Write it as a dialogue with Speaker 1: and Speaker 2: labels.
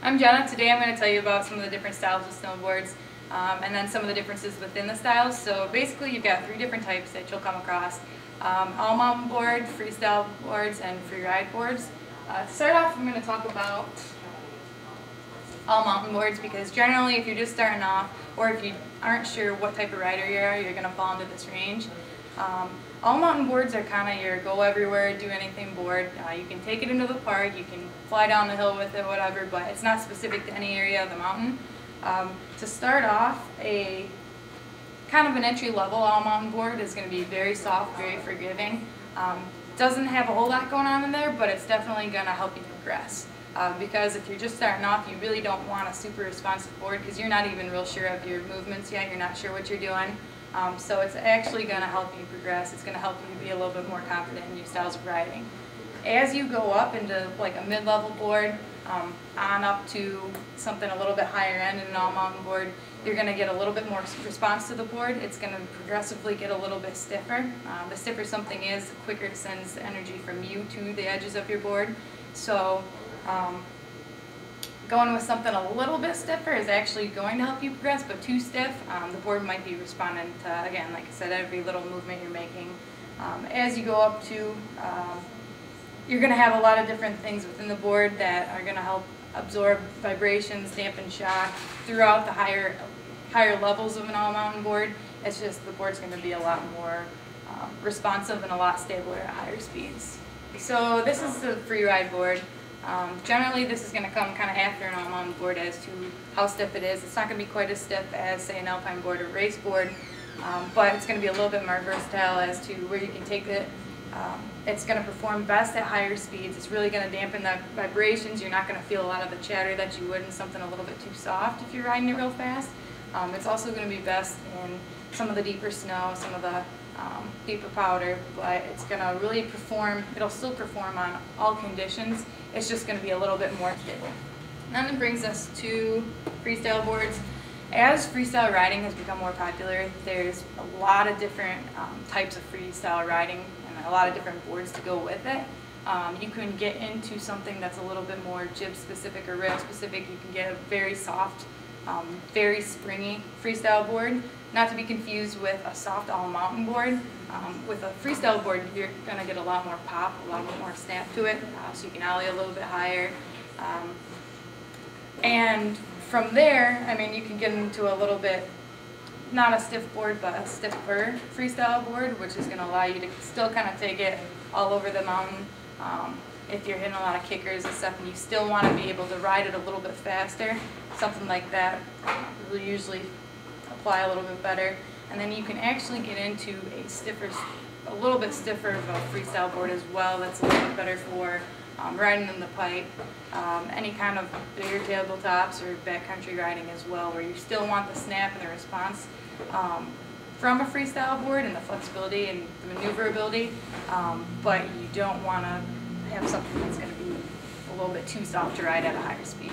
Speaker 1: I'm Jenna. Today I'm going to tell you about some of the different styles of snowboards and then some of the differences within the styles. So basically you've got three different types that you'll come across. All mountain board, freestyle boards, and free ride boards. To start off, I'm going to talk about all mountain boards because generally if you're just starting off or if you aren't sure what type of rider you are, you're going to fall into this range. All mountain boards are kind of your go everywhere, do anything board. You can take it into the park, you can fly down the hill with it, whatever, but it's not specific to any area of the mountain. To start off, a kind of an entry level all mountain board is going to be very soft, very forgiving. Doesn't have a whole lot going on in there, but it's definitely going to help you progress. Because if you're just starting off, you really don't want a super responsive board because you're not even real sure of your movements yet, you're not sure what you're doing. So it's actually going to help you progress. It's going to help you be a little bit more confident in your styles of riding. As you go up into like a mid-level board, on up to something a little bit higher end in an all-mountain board, you're going to get a little bit more response to the board. It's going to progressively get a little bit stiffer. The stiffer something is, the quicker it sends energy from you to the edges of your board. So going with something a little bit stiffer is actually going to help you progress, but too stiff, the board might be responding to, again, like I said, every little movement you're making. As you go up to, you're going to have a lot of different things within the board that are going to help absorb vibrations, dampen shock throughout the higher levels of an all-mountain board. It's just the board's going to be a lot more responsive and a lot stabler at higher speeds. So this is the free ride board. Generally this is going to come kind of after an all-mountain board as to how stiff it is. It's not going to be quite as stiff as, say, an alpine board or race board, but it's going to be a little bit more versatile as to where you can take it. It's going to perform best at higher speeds. It's really going to dampen the vibrations. You're not going to feel a lot of the chatter that you would in something a little bit too soft if you're riding it real fast. It's also going to be best in some of the deeper snow, some of the deeper powder, but it's going to really perform, it'll still perform on all conditions. It's just going to be a little bit more stable. And then it brings us to freestyle boards. As freestyle riding has become more popular, there's a lot of different types of freestyle riding and a lot of different boards to go with it. You can get into something that's a little bit more jib specific or rail specific. You can get a very soft, very springy freestyle board, not to be confused with a soft all mountain board. With a freestyle board, you're going to get a lot more pop, a lot more snap to it, so you can ollie a little bit higher. And from there, I mean, you can get into a little bit, not a stiff board, but a stiffer freestyle board, which is going to allow you to still kind of take it all over the mountain. If you're hitting a lot of kickers and stuff and you still want to be able to ride it a little bit faster, something like that will usually apply a little bit better. And then you can actually get into a little bit stiffer of a freestyle board as well. That's a little bit better for riding in the pipe, any kind of bigger tabletops or backcountry riding as well, where you still want the snap and the response from a freestyle board and the flexibility and the maneuverability, but you don't want to have something that's going to be a little bit too soft to ride at a higher speed.